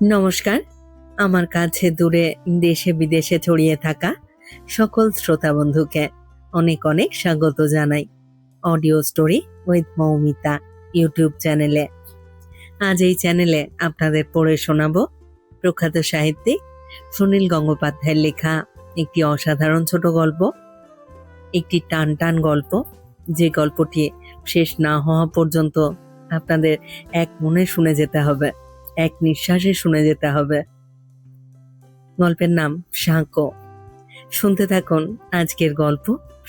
নমস্কার। আমার কাছে দূরে দেশে বিদেশে ছড়িয়ে থাকা সকল শ্রোতা বন্ধুকে অনেক অনেক স্বাগত জানাই audio story with Moumita YouTube চ্যানেলে। আজ এই চ্যানেলে আপনাদের পড়ে শোনাবো প্রখ্যাত সাহিত্যিক সুনীল গঙ্গোপাধ্যায়ের লেখা একটি অসাধারণ ছোট গল্প, একটি টান টান গল্প, যে গল্পটি শেষ না হওয়া পর্যন্ত আপনাদের এক মনে শুনে যেতে হবে, এক নিঃশ্বাসে শুনে যেতে হবে। গল্পের নাম সাঁকো। শুনতে থাকুন আজকের গল্প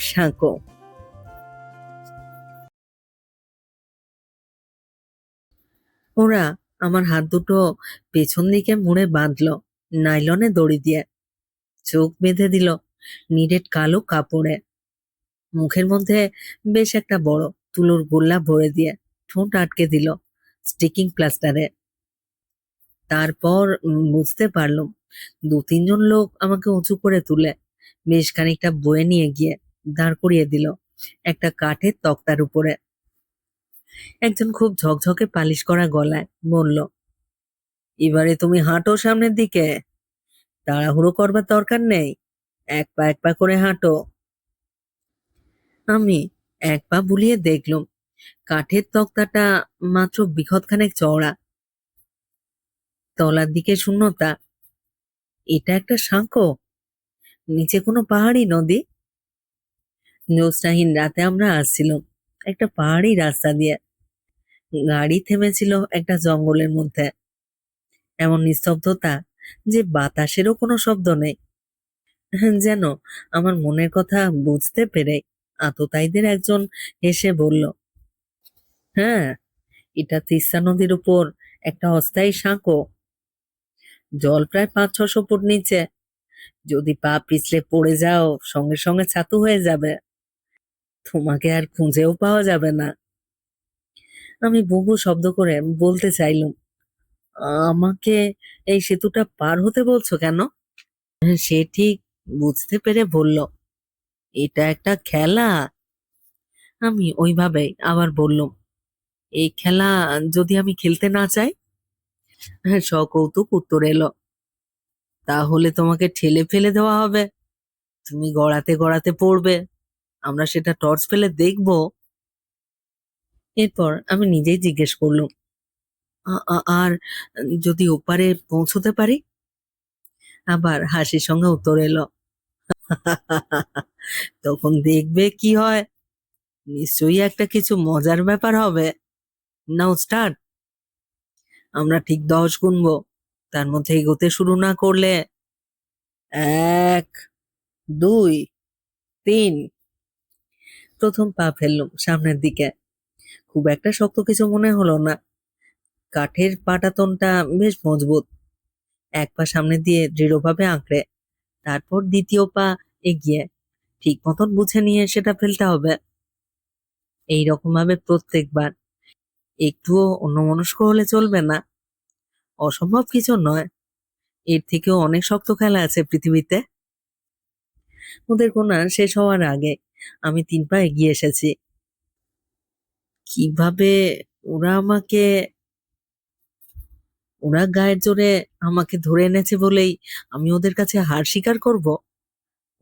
সাঁকো। ওরা আমার হাত দুটো পেছন দিকে মুড়ে বাঁধলো নাইলনে দড়ি দিয়ে, চোখ বেঁধে দিল নিরেট কালো কাপড়ে, মুখের মধ্যে বেশ একটা বড় তুলোর গোল্লা ভরে দিয়ে ঠোঁট আটকে দিল স্টিকিং প্লাস্টারে। তারপর বুঝতে পারলাম দু তিনজন লোক আমাকে উঁচু করে তুলে বেশ খানিকটা বয়ে নিয়ে গিয়ে দাঁড় করিয়ে দিল একটা কাঠের তক্তার উপরে। একজন খুব ঝকঝকে পালিশ করা গলায় বলল, এবারে তুমি হাঁটো সামনের দিকে, তাড়াহুড়ো করবার দরকার নেই, এক পা করে হাঁটো। আমি এক পা বুলিয়ে দেখলুম কাঠের তক্তাটা মাত্র বিঘতখানেক চওড়া, তলার দিকে শূন্যতা। এটা একটা সাঁকো, নিচে কোনো পাহাড়ি নদী। জ্যোৎস্নাহীন রাতে আমরা আসছিলাম একটা পাহাড়ি রাস্তা দিয়ে। গাড়ি থেমেছিল একটা জঙ্গলের মধ্যে। এমন নিস্তব্ধতা যে বাতাসেরও কোনো শব্দ নেই। যেন আমার মনের কথা বুঝতে পেরে আততায়ীদের একজন হেসে বলল, হ্যাঁ, এটা তিস্তা নদীর উপর একটা অস্থায়ী সাঁকো। জল প্রায় 500-600 ফুট নিচে। যদি পা পিছলে পড়ে যাও সঙ্গে সঙ্গে ছাতু হয়ে যাবে, তোমাকে আর খুঁজেও পাওয়া যাবে না। আমি বুবু শব্দ করে বলতে চাইলুম, আমাকে এই সেতুটা পার হতে বলছো কেন? সে ঠিক বুঝতে পেরে বলল, এটা একটা খেলা। আমি ওইভাবেই আবার বললুম, এই খেলা যদি আমি খেলতে না চাই? সকৌতুক উত্তর এলো, তাহলে তোমাকে ঠেলে ফেলে দেওয়া হবে, তুমি গড়াতে গড়াতে পড়বে, আমরা সেটা টর্চ ফেলে দেখবো। এরপর আমি নিজেই জিজ্ঞেস করলুম, আর যদি ওপারে পৌঁছতে পারি? আবার হাসির সঙ্গে উত্তর এলো, তখন দেখবে কি হয়, নিশ্চয়ই একটা কিছু মজার ব্যাপার হবে। নাও স্টার্ট। আমরা ঠিক 10 গুনবো, তার মধ্যে এগোতে শুরু না করলে 1, 2, 3। প্রথম পা ফেললুম সামনের দিকে। খুব একটা শক্ত কিছু মনে হলো না, কাঠের পাটাতনটা বেশ মজবুত। এক পা সামনে দিয়ে দৃঢ়ভাবে আঁকড়ে, তারপর দ্বিতীয় পা এগিয়ে ঠিক মতন বুঝে নিয়ে সেটা ফেলতে হবে। এই রকম ভাবে প্রত্যেকবার। একটুও অন্যমনস্ক হলে চলবে না। অসম্ভব কিছু নয়, এর থেকেও অনেক শক্ত খেলা আছে পৃথিবীতে। ওদের গোনা শেষ হওয়ার আগে আমি 3 পা এগিয়ে এসেছি। কিভাবে ওরা আমাকে ওরা গায়ের জোরে আমাকে ধরে এনেছে বলেই আমি ওদের কাছে হার স্বীকার করব?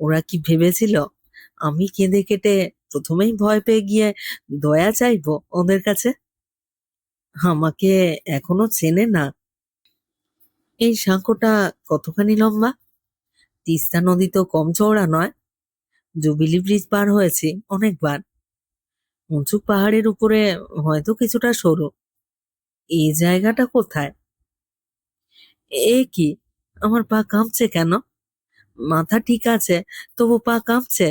ওরা কি ভেবেছিল আমি কেঁদে কেটে প্রথমেই ভয় পেয়ে গিয়ে দয়া চাইবো ওদের কাছে? আমাকে এখনো চেনে না। এই সাঁকোটা কতখানি লম্বা? তিস্তা নদী তো কম চওড়া নয়। জুবিলি ব্রিজ পার হয়েছি অনেকবার। উঁচু পাহাড়ের উপরে হয়তো কিছুটা সরু। এই জায়গাটা কোথায়? এ কি, আমার পা কাঁপছে কেন? মাথা ঠিক আছে, তবু পা কাঁপছে।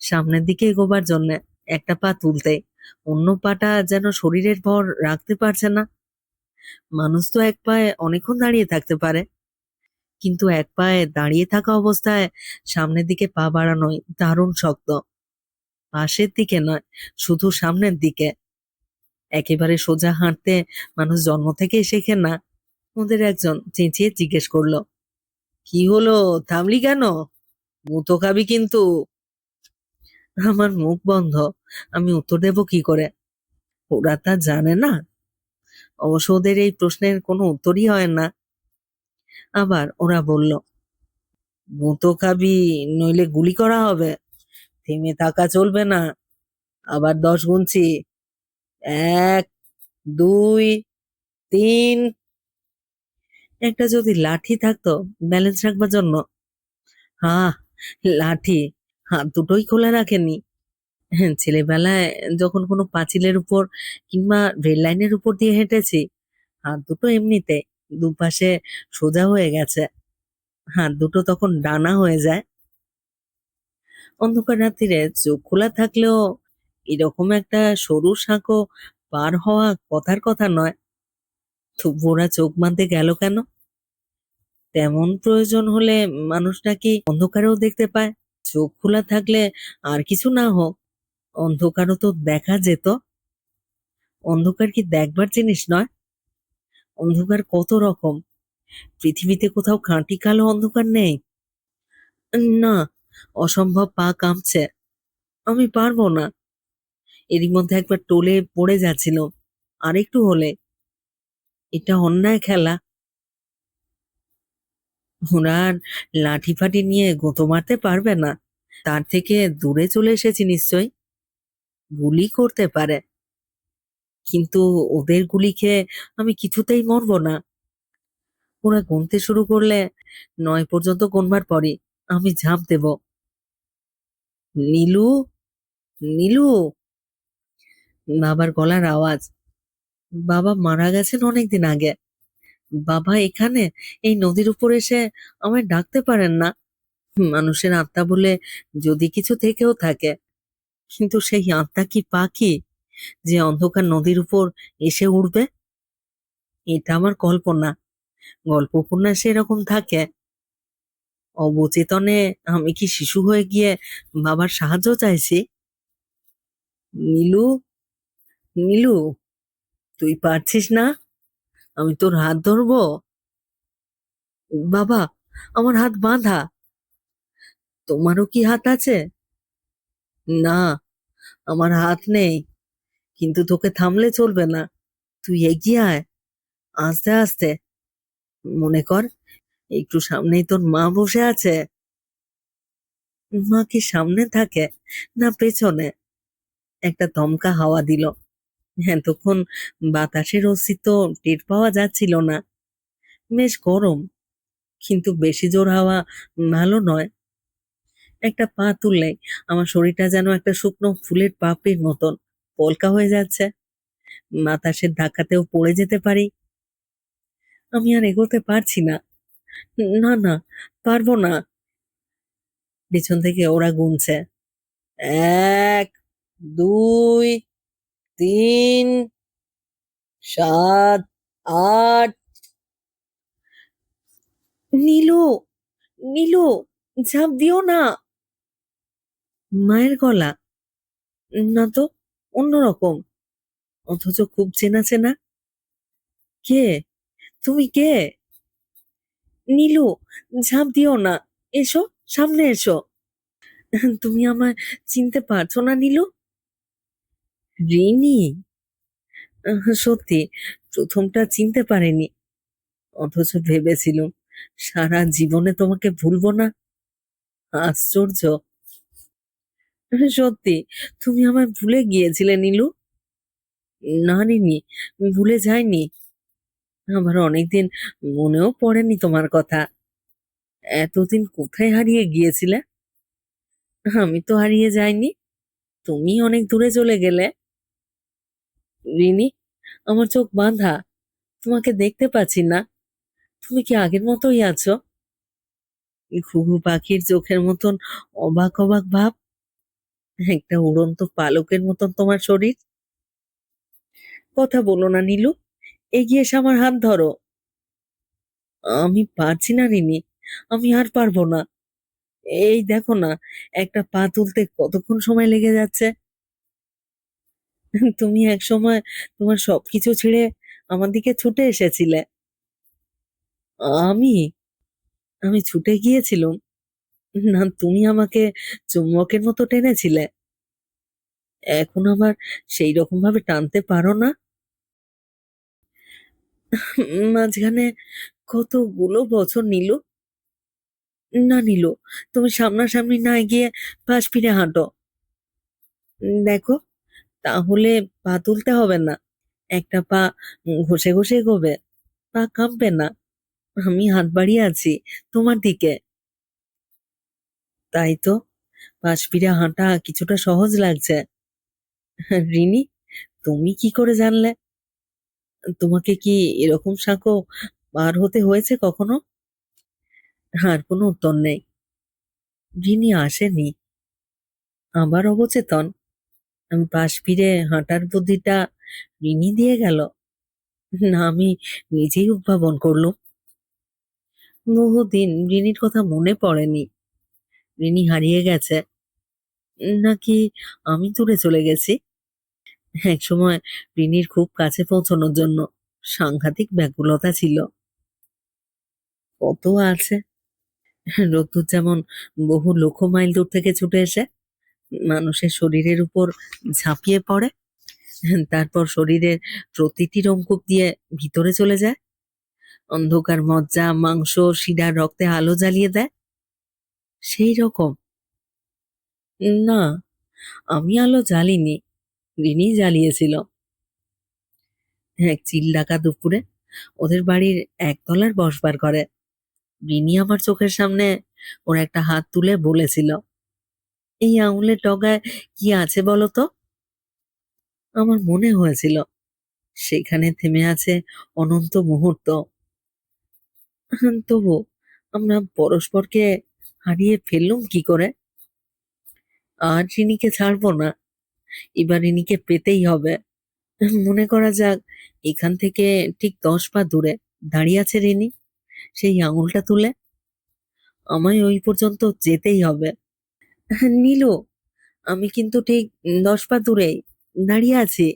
সামনের দিকে এগোবার জন্যে একটা পা তুলতেই অন্য পাটা যেন শরীরের ভর রাখতে পারছে না। মানুষ তো এক পায়ে অনেকক্ষণ দাঁড়িয়ে থাকতে পারে, কিন্তু এক পায়ে দাঁড়িয়ে থাকা অবস্থায় সামনের দিকে পা বাড়ানোই দারুণ শক্ত। পাশের দিকে নয়, শুধু সামনের দিকে। একেবারে সোজা হাঁটতে মানুষ জন্ম থেকেই শেখে না। ওদের একজন চেঁচিয়ে জিজ্ঞেস করলো, কি হলো, থামলি কেন? মুতো খাবি কিন্তু। আমার মুখ বন্ধ, আমি উত্তর দেব কি করে? ওরা তা জানে না। অবশ্য ওদের এই প্রশ্নের কোনো উত্তরই হয় না। আবার ওরা বলল, গুঁতো খাবি নইলে গুলি করা হবে, থেমে থাকা চলবে না। আবার 10 গুনছি। 1, 2, 3। একটা যদি লাঠি থাকতো ব্যালেন্স রাখবার জন্য। হ্যাঁ, লাঠি। হাত দুটোই খোলা রাখেনি। হ্যাঁ, ছেলেবেলায় যখন কোনো পাঁচিলের উপর কিংবা রেল লাইনের উপর দিয়ে হেঁটেছি, হাত দুটো এমনিতে দুপাশে সোজা হয়ে গেছে। হাত দুটো তখন ডানা হয়ে যায়। অন্ধকার রাত্রিরে চোখ খোলা থাকলেও এরকম একটা সরু সাঁকো পার হওয়া কথার কথা নয়। তবু ওরা চোখ বাঁধতে গেল কেন? তেমন প্রয়োজন হলে মানুষ নাকি অন্ধকারেও দেখতে পায়। চোখ খোলা থাকলে আর কিছু না হোক, অন্ধকারও তো দেখা যেত। অন্ধকার কি দেখবার জিনিস নয়? অন্ধকার কত রকম। পৃথিবীতে কোথাও খাঁটি কালো অন্ধকার নেই। না, অসম্ভব, পা কাঁপছে। আমি পারবো না। এরই মধ্যে একবার টোলে পড়ে যাচ্ছিল, আর একটু হলে। এটা অন্যায় খেলা। ওরা আর লাঠি ফাটি নিয়ে গুঁতো মারতে পারবে না। তার থেকে দূরে চলে এসেছি নিশ্চয়ই। গুলি করতে পারে, কিন্তু ওদের গুলি খেয়ে আমি কিছুতেই মরবো না। ওরা গুনতে শুরু করলে 9 পর্যন্ত গুনবার পরই আমি ঝাঁপ দেব। নীলু, নীলু। বাবার গলার আওয়াজ। বাবা মারা গেছেন অনেকদিন আগে। বাবা এখানে এই নদীর উপর এসে আমায় ডাকতে পারেন না। মানুষের আত্মা বলে যদি কিছু থেকেও থাকে, কিন্তু সেই আত্মা কি পাখি যে অন্ধকার নদীর উপর এসে উঠবে? এটা আমার কল্পনা। গল্প উপন্যাসে এরকম থাকে। অবচেতনে আমি কি শিশু হয়ে গিয়ে বাবার সাহায্য চাইছি? নীলু, নীলু, তুই পারছিস না? আমি তোর হাত ধরবো। বাবা, আমার হাত বাঁধা। তোমারও কি হাত আছে? না, আমার হাত নেই, কিন্তু তোকে থামলে চলবে না। তুই এগিয়ে আয়, আস্তে আস্তে। মনে কর একটু সামনেই তোর মা বসে আছে। মা কি সামনে থাকে না পেছনে? একটা দমকা হাওয়া দিল। এতক্ষণ বাতাসের অস্তিত্ব টের পাওয়া যাচ্ছিল না। বেশ গরম, কিন্তু বেশি জোর হাওয়া ভালো নয়। একটা পা তুললে আমার শরীরটা যেন একটা শুকনো ফুলের পাপড়ির মতন পলকা হয়ে যাচ্ছে। বাতাসের ধাক্কাতেও পড়ে যেতে পারি। আমি আর এগোতে পারছি না। না, না, পারবো না। পেছন থেকে ওরা গুনছে। 1, 2, 3, 7, 8। নীলু, নীলু, ঝাঁপ দিও না। মায়ের গলা। না তো, অন্যরকম, অথচ খুব চেনা চেনা। কে? তুমি কে? নীলু, ঝাঁপ দিও না। এসো, সামনে এসো। তুমি আমায় চিনতে পারছো না নীলু? রিনি। সত্যি, প্রথমটা চিনতে পারিনি, অথচ ভেবেছিলুম সারা জীবনে তোমাকে ভুলবো না। আশ্চর্য। সত্যি, তুমি আমায় ভুলে গিয়েছিলে নীলু। না রিনি, ভুলে যাইনি। আমার অনেকদিন মনেও পড়েনি তোমার কথা। এতদিন কোথায় হারিয়ে গিয়েছিলে? আমি তো হারিয়ে যাইনি, তুমি অনেক দূরে চলে গেলে। রিনি, আমার চোখ বাঁধা, তোমাকে দেখতে পাচ্ছি না। তুমি কি আগের মতোই আছো? ঘুঘু পাখির চোখের মতন অবাক অবাক ভাব, একটা উড়ন্ত পালকের মতন তোমার শরীর। কথা বলো না নীলু, এগিয়ে এসে আমার হাত ধরো। আমি পারছি না রিনি, আমি আর পারবো না। এই দেখো না, একটা পা তুলতে কতক্ষণ সময় লেগে যাচ্ছে। তুমি এক সময় তোমার সবকিছু ছেড়ে আমার দিকে ছুটে এসেছিলে। আমি আমি ছুটে গিয়েছিলাম, না তুমি আমাকে চুম্বকের মতো টেনেছিলে? এখন আবার সেই রকম ভাবে টানতে পারো না? মাঝখানে কতগুলো বছর নিল। না নিল, তুমি সামনাসামনি না গিয়ে পাশ ফিরে হাঁটো। দেখো, তাহলে পা তুলতে হবে না। একটা পা ঘষে ঘষে এগোবে, পা কাঁপবে না। আমি হাত বাড়িয়ে আছি তোমার দিকে। তাই তো, পাশ ফিরে হাঁটা কিছুটা সহজ লাগছে। রিনি, তুমি কি করে জানলে? তোমাকে কি এরকম সাঁকো পার হতে হয়েছে কখনো? আর কোনো উত্তর নেই। রিনি আসেনি। আবার অবচেতন। আমি পাশ ফিরে হাঁটার বুদ্ধিটা রিনি দিয়ে গেল, না আমি নিজেই উদ্ভাবন করলুম? বহুদিন রিনির কথা মনে পড়েনি। রিনি হারিয়ে গেছে, নাকি আমি দূরে চলে গেছি? একসময় রিনির খুব কাছে পৌঁছানোর জন্য সাংঘাতিক ব্যাকুলতা ছিল। কত আছে। রোদ্দুর যেমন বহু লক্ষ মাইল দূর থেকে ছুটে এসে মানুষের শরীরের উপর ঝাঁপিয়ে পড়ে, তারপর শরীরের প্রতিটি রোমকূপ দিয়ে ভিতরে চলে যায়, অন্ধকার মজ্জা মাংস শিরার রক্তে আলো জ্বালিয়ে দেয়। সেই রকম। না, আমি আলো জ্বালিনি, রিনি জ্বালিয়েছিল। এক চিল ডাকা দুপুরে ওদের বাড়ির একতলার বসবার ঘরে রিনি আমার চোখের সামনে ওর একটা হাত তুলে বলেছিল, এই আঙুলের ডগায় কি আছে বলো তো? আমার মনে হয়েছিল সেখানে থেমে আছে অনন্ত মুহূর্ত। তবু আমরা পরস্পরকে হারিয়ে ফেললুম কি করে? আর রিনিকে ছাড়বো না, এবার রিনিকে পেতেই হবে। মনে করা যাক, এখান থেকে ঠিক 10 পা দূরে দাঁড়িয়ে আছে রিনি, সেই আঙুলটা তুলে। আমায় ওই পর্যন্ত যেতেই হবে। নীলু, আমি কিন্তু ঠিক 10 পা দূরেই দাঁড়িয়ে আছি।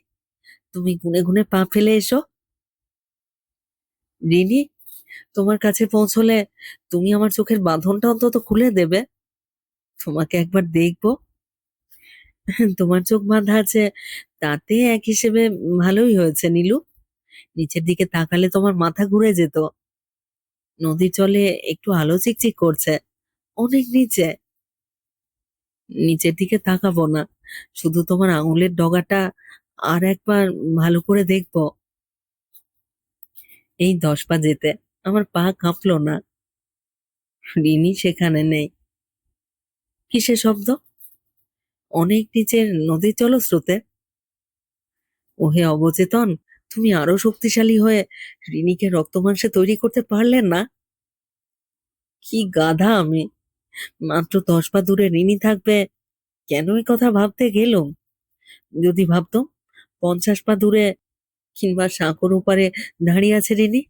তুমি গুনে গুনে পা ফেলে এসো। রিনি, তোমার কাছে পৌঁছলে তুমি আমার চোখের বাঁধনটা অন্তত খুলে দেবে। তোমাকে একবার দেখবো। তোমার চোখ বাঁধা আছে, তাতে এক হিসেবে ভালোই হয়েছে নীলু। নিচের দিকে তাকালে তোমার মাথা ঘুরে যেত। নদীর জলে একটু আলো চিকচিক করছে, অনেক নিচে। নিচের দিকে তাকাবো না, শুধু তোমার আঙুলের ডগাটা আর একবার ভালো করে দেখবো। এই 10 পা যেতে আমার পা কাঁপলো না। রিনি সেখানে নেই। কিসের শব্দ? অনেক নিচের নদীর জলস্রোতে। ওহে অবচেতন, তুমি আরো শক্তিশালী হয়ে রিনিকে রক্তমাংসে তৈরি করতে পারলে না? কি গাধা আমি! মাত্র 10 পা দূরে রিনি থাকবে, কেন এই কথা ভাবতে গেলুম? যদি ভাবতাম 50 পা দূরে কিংবা সাঁকোর ওপারে দাঁড়িয়ে আছে রিনি,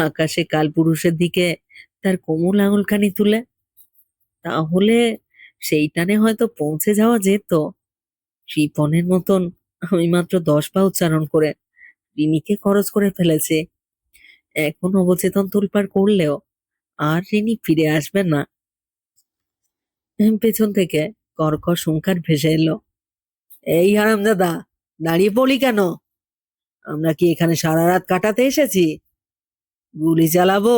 আকাশে কালপুরুষের দিকে তার কোমল আঙুলখানি তুলে, তাহলে সেই টানে হয়তো পৌঁছে যাওয়া যেত। কৃপণের মতন আমি মাত্র 10 পা উচ্চারণ করে রিনিকে খরচ করে ফেলেছি। এখন অবচেতন তোলপাড় করলেও আর রিনি ফিরে আসবে না। পেছন থেকে কর্কশ হুংকার ভেসে এলো, এই হারামজাদা, দাঁড়িয়ে পড়লি কেন? আমরা কি এখানে সারা রাত কাটাতে এসেছি? গুলি চালাবো।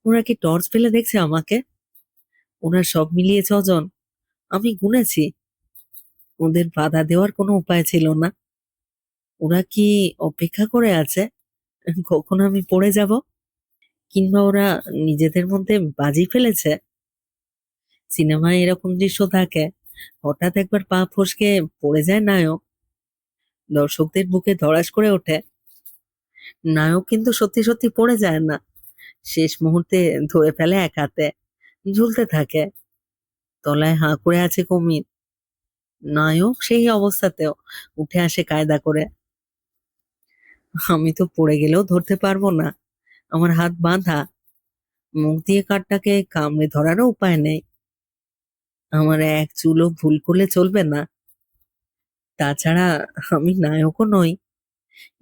ওরা কি টর্চ ফেলে দেখছে আমাকে? ওরা সব মিলিয়ে 6 জন, আমি গুনেছি। ওদের বাধা দেওয়ার কোনো উপায় ছিল না। ওরা কি অপেক্ষা করে আছে কখন আমি পড়ে যাব? কিংবা ওরা নিজেদের মধ্যে বাজি ফেলেছে? সিনেমায় এরকম দৃশ্য থাকে, হঠাৎ একবার পা ফসকে পড়ে যায় নায়ক, দর্শকদের বুকে ধড়াস করে ওঠে। নায়ক কিন্তু সত্যি সত্যি পড়ে যায় না, শেষ মুহূর্তে ধরে ফেলে এক হাতে, ঝুলতে থাকে। তলায় হাঁ করে আছে কুমির। নায়ক সেই অবস্থাতেও উঠে আসে কায়দা করে। আমি তো পড়ে গেলেও ধরতে পারবো না, আমার হাত বাঁধা। মুখ দিয়ে কাঠটাকে কামড়ে ধরারও উপায় নেই। আমার এক চুলও ভুল করলে চলবে না। তাছাড়া আমি নায়কও নই,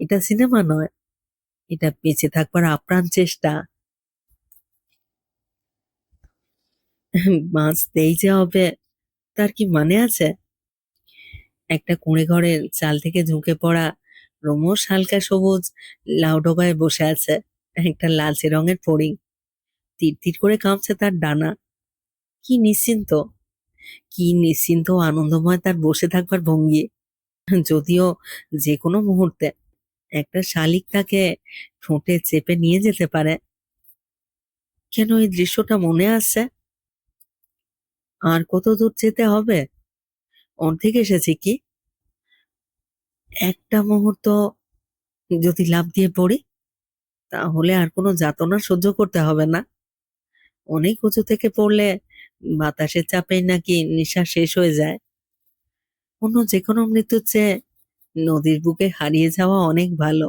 এটা সিনেমা নয়, এটা বেঁচে থাকবার আপ্রাণ চেষ্টা। বাঁচতেই যে হবে তার কি মানে আছে? একটা কুঁড়ে ঘরের চাল থেকে ঝুঁকে পড়া রোমস হালকা সবুজ লাউ ডগায় বসে আছে, একটা লালচে রঙের ফড়িং। তীর তীর করে কাঁপছে তার ডানা। কি নিশ্চিন্ত, কি নিশ্চিন্ত ও আনন্দময় তার বসে থাকবার ভঙ্গি। যদিও যে কোনো মুহূর্তে একটা শালিক তাকে ঠোঁটে চেপে নিয়ে যেতে পারে। কেন এই দৃশ্যটা মনে আসছে? আর কত দূর যেতে হবে? অর্ধেক এসেছি কি? একটা মুহূর্ত যদি লাফ দিয়ে পড়ি, তাহলে আর কোনো যাতনা সহ্য করতে হবে না। অনেক উঁচু থেকে পড়লে বাতাসের চাপেই নাকি নিঃশ্বাস শেষ হয়ে যায়। অন্য যে কোনো মৃত্যুর চেয়ে নদীর বুকে হারিয়ে যাওয়া অনেক ভালো।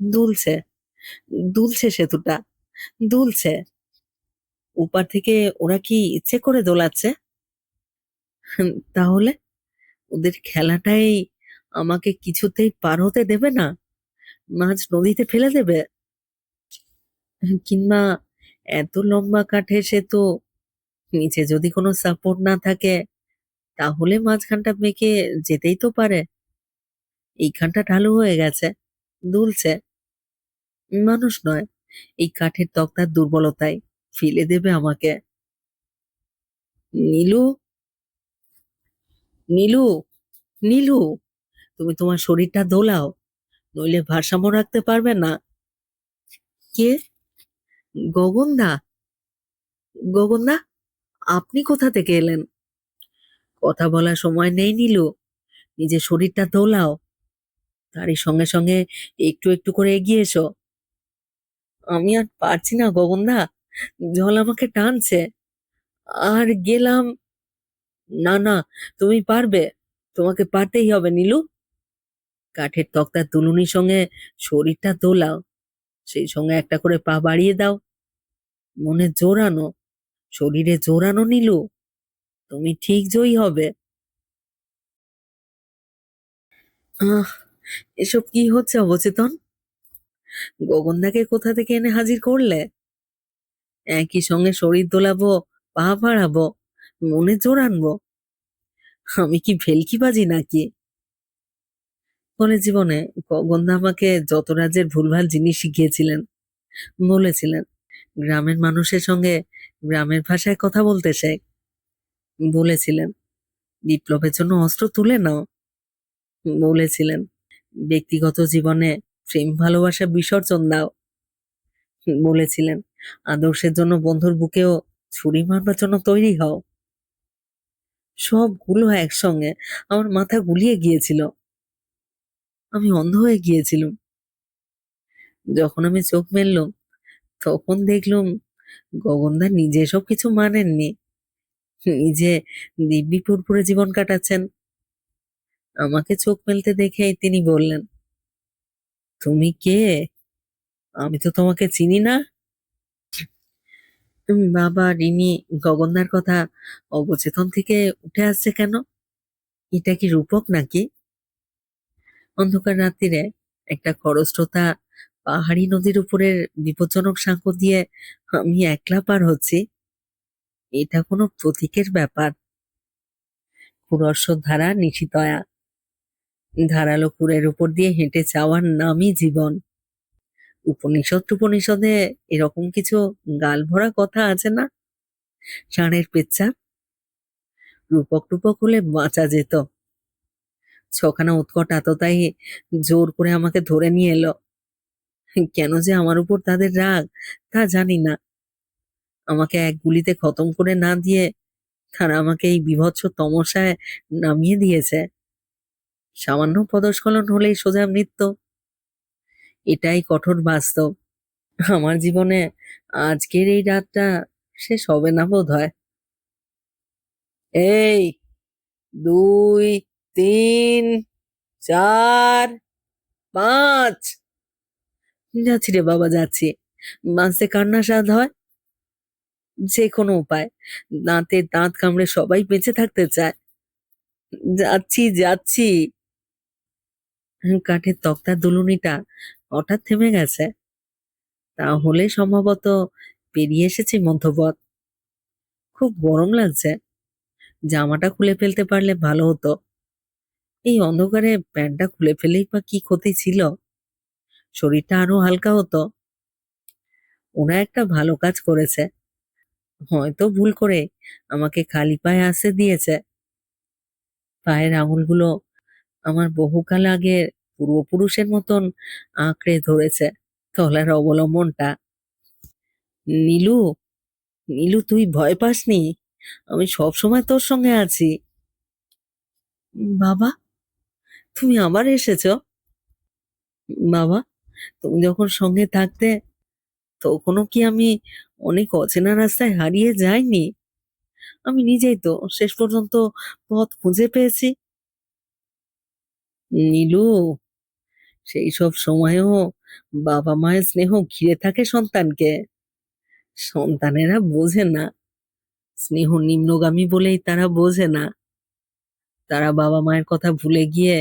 দুলছে, দুলছে সেতুটা, দুলছে। ওপার থেকে ওরা কি ইচ্ছে করে দোলাচ্ছে? তাহলে ওদের খেলাটাই আমাকে কিছুতেই পার হতে দেবে না, মাঝ নদীতে ফেলে দেবে। কিংবা এত লম্বা কাঠের সেতু, নিচে যদি কোনো সাপোর্ট না থাকে, তাহলে মাঝখানটা বেঁকে যেতেই তো পারে। এইখানটা ঢালু হয়ে গেছে, দুলছে। মানুষ নয়, এই কাঠের তক্তার দুর্বলতায় ফেলে দেবে আমাকে। নীলু, নীলু, নীলু, তুমি তোমার শরীরটা দোলাও, নইলে ভারসাম্য রাখতে পারবে না। কে? গগনদা? গগনদা, আপনি কোথা থেকে এলেন? কথা বলার সময় নেই নীলু, নিজের শরীরটা দোলাও। তারই সঙ্গে সঙ্গে একটু একটু করে এগিয়ে এসো। আমি আর পারছি না গগনদা, জল আমাকে টানছে। আর গেলাম। না না, তুমি পারবে, তোমাকে পারতেই হবে নীলু। কাঠের তক্তার দুলুনির সঙ্গে শরীরটা দোলাও, সেই সঙ্গে একটা করে পা বাড়িয়ে দাও। মনে জোর আনো, শরীরে জোর আনো নীলু, তুমি ঠিক জয়ী হবে। আহ, এসব কি হচ্ছে অবচেতন? গগনদাকে কোথা থেকে এনে হাজির করলে? একই সঙ্গে শরীর দোলাবো, পা বাড়াবো, মনে জোর আনবো। আমি কি ভেলকিবাজি নাকি? কলেজ জীবনে গগনদা আমাকে যত রাজ্যের ভুলভাল জিনিস শিখিয়েছিলেন। বলেছিলেন, গ্রামের মানুষের সঙ্গে গ্রামের ভাষায় কথা বলতে শেখ। বলেছিলেন, বিপ্লবের জন্য অস্ত্র তুলে নাও। বলেছিলেন, ব্যক্তিগত জীবনে প্রেম ভালোবাসা বিসর্জন দাও। বলেছিলেন, আদর্শের জন্য বন্ধুর বুকেও ছুরি মারবার জন্য তৈরি হও। সবগুলো একসঙ্গে আমার মাথা গুলিয়ে গিয়েছিল। আমি অন্ধ হয়ে গিয়েছিলাম। যখন আমি চোখ মেললাম, তখন দেখলুম গগনদা নিজে সব কিছু মানেননি। নিজে দিব্যি ফুরফুরে জীবন কাটাচ্ছেন। আমাকে চোখ মেলতে দেখেই তিনি বললেন, তুমি কে? আমি তো তোমাকে চিনি না। বাবা, রিনি, গগনদার কথা অবচেতন থেকে উঠে আসছে কেন? এটা কি রূপক নাকি? অন্ধকার রাত্রিরে একটা খরস্রোতা পাহাড়ি নদীর উপরের বিপজ্জনক সাঁকো দিয়ে আমি একলা পার হচ্ছি। এটা কোনো প্রতীকের ব্যাপার? ক্ষুরস্রোত ধারা নিশিতয়া, ধারালো কুরের উপর দিয়ে হেঁটে যাওয়ার নামই জীবন। উপনিষদে এরকম কিছু গাল ভরা কথা আছে না? ষাঁড়ের পেচ্ছাপ। রূপক টুপক হলে বাঁচা যেত। ছখানা উৎকট আততায়ী জোর করে আমাকে ধরে নিয়ে এলো। কেন যে আমার উপর তাদের রাগ, তা জানি না। আমাকে এক গুলিতে খতম করে না দিয়ে তারা আমাকে এই বীভৎস তমসায় নামিয়ে দিয়েছে। সামান্য পদস্খলন হলেই সোজা মৃত্যু। এটাই কঠোর বাস্তব। আমার জীবনে আজকের এই রাতটা শেষ হবে না বোধ হয়। এই, 2, 3, 4, 5। যাচ্ছি রে বাবা, যাচ্ছি। বাঁচতে কার না সাধ হয়? যে কোনো উপায়, দাঁতে দাঁত কামড়ে সবাই বেঁচে থাকতে চায়। যাচ্ছি, যাচ্ছি। কাঠের তক্তার দুলুনিটা হঠাৎ থেমে গেছে। তাহলে সম্ভবত পেরিয়ে এসেছি মধ্যপথ। খুব গরম লাগছে, জামাটা খুলে ফেলতে পারলে ভালো হতো। এই অন্ধকারে প্যান্টটা খুলে ফেলেই বা কি ক্ষতি ছিল? শরীরটা আরো হালকা হতো। ওরা একটা ভালো কাজ করেছে, হয়তো ভুল করে আমাকে খালি পায়ে আসতে দিয়েছে। পায়ের আঙুলগুলো আমার বহুকাল আগের পূর্বপুরুষের মতন আঁকড়ে ধরেছে তলার অবলম্বনটা। নীলু, নীলু, তুই ভয় পাসনি? আমি সব সময় তোর সঙ্গে আছি। বাবা, তুমি আবার এসেছো? বাবা, তুমি যখন সঙ্গে থাকতে তখনও কি আমি অনেক অচেনা রাস্তায় হারিয়ে যাইনি? আমি নিজেই তো শেষ পর্যন্ত পথ খুঁজে পেয়েছি। নীলু, সেই সব সময়েও বাবা মায়ের স্নেহ ঘিরে থাকে সন্তানকে। সন্তানেরা বোঝে না, স্নেহ নিম্নগামী বলেই তারা বোঝে না। তারা বাবা মায়ের কথা ভুলে গিয়ে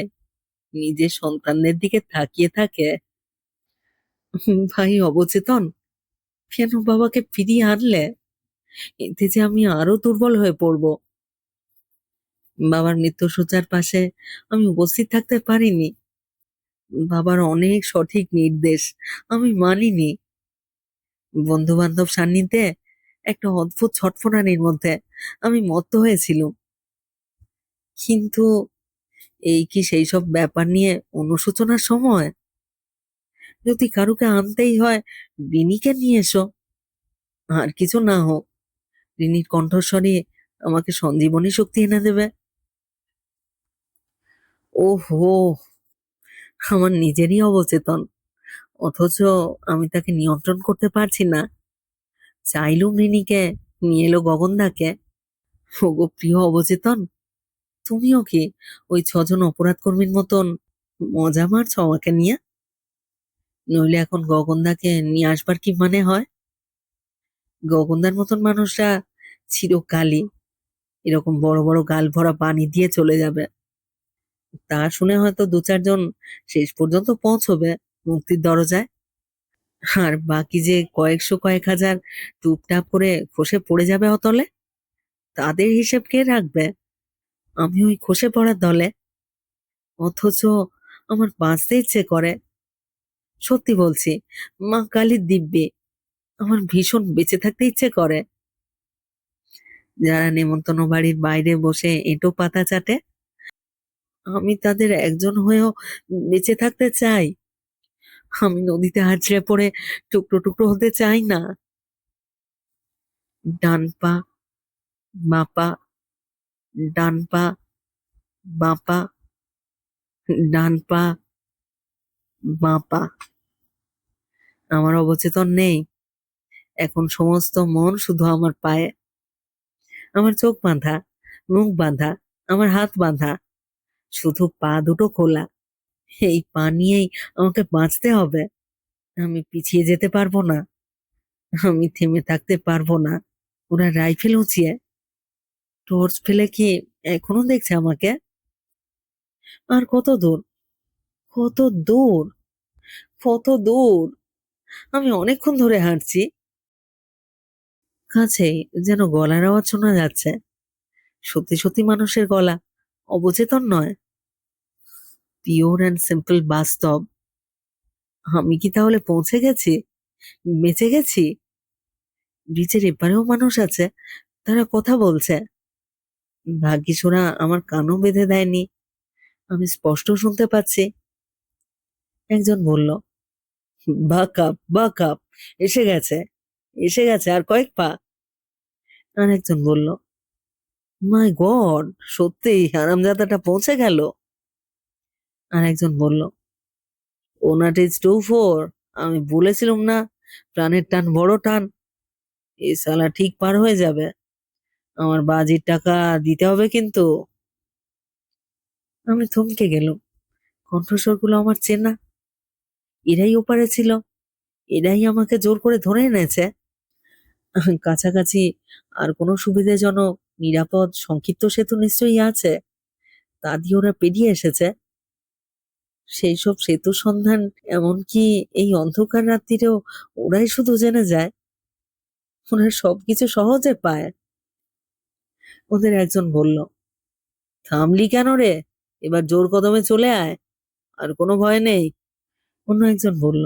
নিজের সন্তানদের দিকে তাকিয়ে থাকে। ভাই অবচেতন, কেন বাবাকে ফিরিয়ে আনলে? এতে যে আমি আরো দুর্বল হয়ে পড়বো। বাবার মৃত্যুশয্যার পাশে আমি উপস্থিত থাকতে পারিনি। বাবার অনেক সঠিক নির্দেশ আমি মানিনি। বন্ধু বান্ধব সান্নিধ্যে একটা অদ্ভুত ছটফটানির মধ্যে আমি মত্ত হয়েছিলুম। কিন্তু এই কি সেই সব ব্যাপার নিয়ে অনুশোচনার সময়? যদি কারুকে আনতেই হয়, রিনিকে নিয়ে এসো। আর কিছু না হোক, রিনির কণ্ঠস্বরে আমাকে সঞ্জীবনী শক্তি এনে দেবে। ওহো, আমার নিজেরই অবচেতন, অথচ আমি তাকে নিয়ন্ত্রণ করতে পারছি না। চাইলুম রিনিকে, নিয়ে এলো গগনদাকে। ওগো প্রিয় অবচেতন, তুমিও কি ওই ছজন অপরাধ কর্মীর মতন মজা মারছ আমাকে নিয়ে? নইলে এখন গগনদাকে নিয়ে আসবার কি মানে হয়? গগনদার মতন মানুষরা চিরকালই এরকম বড় বড় গাল ভরা পানি দিয়ে চলে যাবে। তা শুনে হয়তো দু চারজন শেষ পর্যন্ত পৌঁছবে মুক্তির দরজায়। আর বাকি যে কয়েকশো কয়েক হাজার টুপটাপ করে খসে পড়ে যাবে অতলে, তাদের হিসেব কে রাখবে? আমি ওই খসে পড়ার দলে। অথচ আমার বাঁচতে ইচ্ছে করে। সত্যি বলছি, মা কালীর দিব্যি, আমার ভীষণ বেঁচে থাকতে ইচ্ছে করে। যারা নেমন্তন্ন বাড়ির বাইরে বসে এঁটো পাতা চাটে, আমি তাদের একজন হয়েও বেঁচে থাকতে চাই। আমি নদীতে আছড়ে পড়ে টুকরো টুকরো হতে চাই না। ডান পা, বাঁ পা, ডান পা, বাঁ পা, ডান পা, বাঁ পা। আমার অবচেতন নেই, এখন সমস্ত মন শুধু আমার পায়ে। আমার চোখ বাঁধা, মুখ বাঁধা, আমার হাত বাঁধা, শুধু পা দুটো খোলা। এই পা নিয়েই আমাকে বাঁচতে হবে। আমি পিছিয়ে যেতে পারবো না, আমি থেমে থাকতে পারবো না। ওরা রাইফেল উঁচিয়ে টর্চ ফেলে কি এখনো দেখছে আমাকে? আর কত দূর, কত দূর, কত দূর! আমি অনেকক্ষণ ধরে হাঁটছি। কাছেই যেন গলার আওয়াজ শোনা যাচ্ছে। সত্যি সত্যি মানুষের গলা, অবচেতন নয়। পিওর অ্যান্ড সিম্পল বাস্তব। আমি কি তাহলে পৌঁছে গেছি, বেঁচে গেছি? ব্রিজের এপারেও মানুষ আছে, তারা কথা বলছে। ভাগ্যিস ওরা আমার কানও বেঁধে দেয়নি, আমি স্পষ্ট শুনতে পাচ্ছি। একজন বলল, বাক আপ, বাক আপ, এসে গেছে, এসে গেছে, আর কয়েক পা। আর একজন বলল, মাই গড, সত্যি হারামজাদাটা পৌঁছে গেল। আর একজন বলল, ওনাট ইজ 2-4, আমি বলেছিলাম না, প্রাণের টান বড় টান, এই শালা ঠিক পার হয়ে যাবে। আমার বাজির টাকা দিতে হবে কিন্তু। আমি থমকে গেলাম। কণ্ঠস্বরগুলো আমার চেনা। এরাই ওপারে ছিল, এরাই আমাকে জোর করে ধরে এনেছে। কাছাকাছি আর কোনো সুবিধাজনক নিরাপদ সংক্ষিপ্ত সেতু নিশ্চয়ই আছে, তা দিয়ে ওরা পেরিয়ে এসেছে। সেই সব সেতু সন্ধান এমনকি এই অন্ধকার রাত্রিরেও ওরাই শুধু জেনে যায়। ওরা সবকিছু সহজে পায়। ওদের একজন বলল, থামলি কেন রে? এবার জোর কদমে চলে আয়, আর কোনো ভয় নেই। অন্য একজন বলল,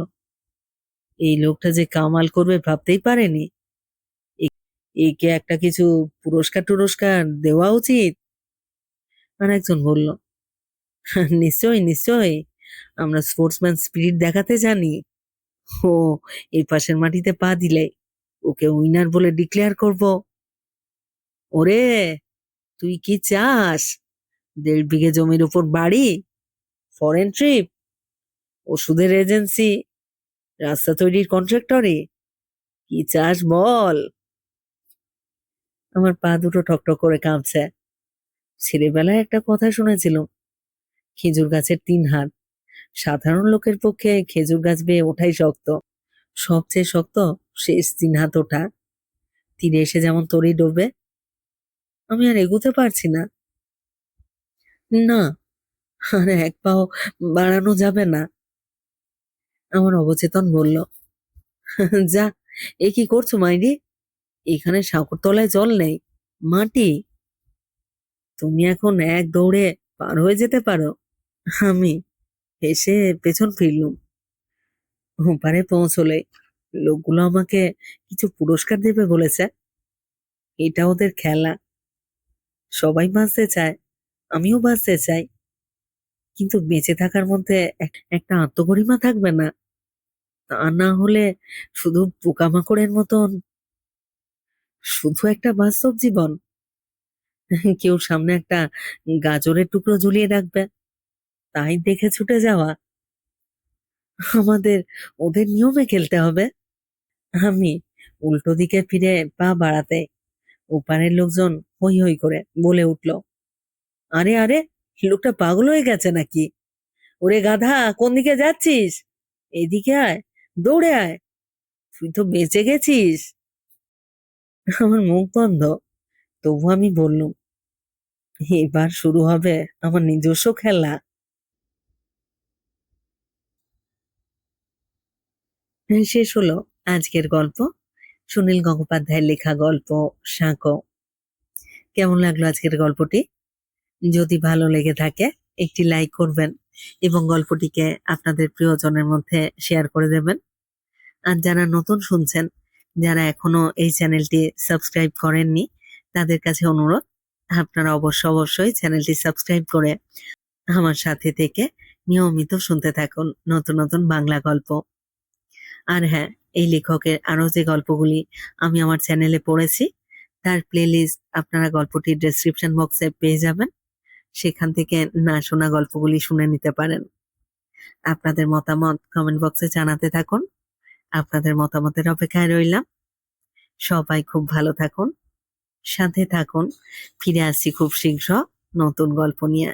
এই লোকটা যে কামাল করবে ভাবতেই পারেনি। এ- একে একটা কিছু পুরস্কার টুরস্কার দেওয়া উচিত। আর একজন বলল, নিশ্চয়ই নিশ্চয়ই, আমরা স্পোর্টসম্যান স্পিরিট দেখাতে জানি। ও এই পাশের মাটিতে পা দিলে ওকে উইনার বলে ডিক্লেয়ার করব। ওরে, তুই কি চাস? 1.5 বিঘে জমির উপর বাড়ি, ফরেন ট্রিপ, ওষুধের এজেন্সি, রাস্তা তৈরির কন্ট্রাক্টরে? কি চাস বল? আমার পা দুটো ঠকঠক করে কাঁপছে। ছেলেবেলায় একটা কথা শুনেছিলাম, খেজুর গাছের 3 হাত। সাধারণ লোকের পক্ষে খেজুর গাছ বেয়ে ওঠাই শক্ত, সবচেয়ে শক্ত শেষ 3 হাত ওঠা। তীরে এসে যেমন তরি ডোবে। আমি আর এগোতে পারছি না। না, আর এক পাও বাড়ানো যাবে না। আমার অবচেতন বলল, যা, এ কি করছো মাইরি? এখানে সাগরতলায় জল নেই, মাটি। তুমি এখন এক দৌড়ে পার হয়ে যেতে পারো। আমি হেসে পেছন ফিরলুম। ওপারে পৌঁছলে লোকগুলো আমাকে কিছু পুরস্কার দেবে বলেছে। এটা ওদের খেলা। সবাই বাঁচতে চায়, আমিও বাঁচতে চাই, কিন্তু বেঁচে থাকার মধ্যে একটা আত্মগরিমা থাকবে না? তা না হলে শুধু পোকামাকড়ের মতন, শুধু একটা বাস্তব জীবন। কেউ সামনে একটা গাজরের টুকরো ঝুলিয়ে রাখবে, তাই দেখে ছুটে যাওয়া। আমাদের ওদের নিয়মে খেলতে হবে। আমি উল্টো দিকে ফিরে পা বাড়াতে ওপারের লোকজন হই হই করে বলে উঠল, আরে আরে, লোকটা পাগল হয়ে গেছে নাকি? ওরে গাধা, কোন দিকে যাচ্ছিস? এদিকে আয়, দৌড়ে আয়, তুই তো বেঁচে গেছিস। আমার মুখ বন্ধ, তবু আমি বললুম, এবার শুরু হবে আমার নিজস্ব খেলা। শেষ হলো আজকের গল্প, সুনীল গঙ্গোপাধ্যায়ের লেখা গল্প সাঁকো। কেমন লাগলো আজকের গল্পটি? যদি ভালো লেগে থাকে একটি লাইক করবেন এবং গল্পটিকে আপনাদের প্রিয়জনের মধ্যে শেয়ার করে দেবেন। আর যারা নতুন শুনছেন, যারা এখনো এই চ্যানেলটি সাবস্ক্রাইব করেননি, তাদের কাছে অনুরোধ, আপনারা অবশ্যই চ্যানেলটি সাবস্ক্রাইব করে আমার সাথে থেকে নিয়মিত শুনতে থাকুন নতুন নতুন বাংলা গল্প। আর হ্যাঁ, এই লেখকের আরো যে গল্পগুলি আমি আমার চ্যানেলে পড়েছি, তার প্লেলিস্ট আপনারা গল্পটির ডেসক্রিপশন বক্সে পেয়ে যাবেন। সেখান থেকে না শোনা গল্পগুলি শুনে নিতে পারেন। আপনাদের মতামত কমেন্ট বক্সে জানাতে থাকুন। আপনাদের মতামতের অপেক্ষায় রইলাম। সবাই খুব ভালো থাকুন, সাথে থাকুন। ফিরে আসছি খুব শীঘ্র নতুন গল্প নিয়ে।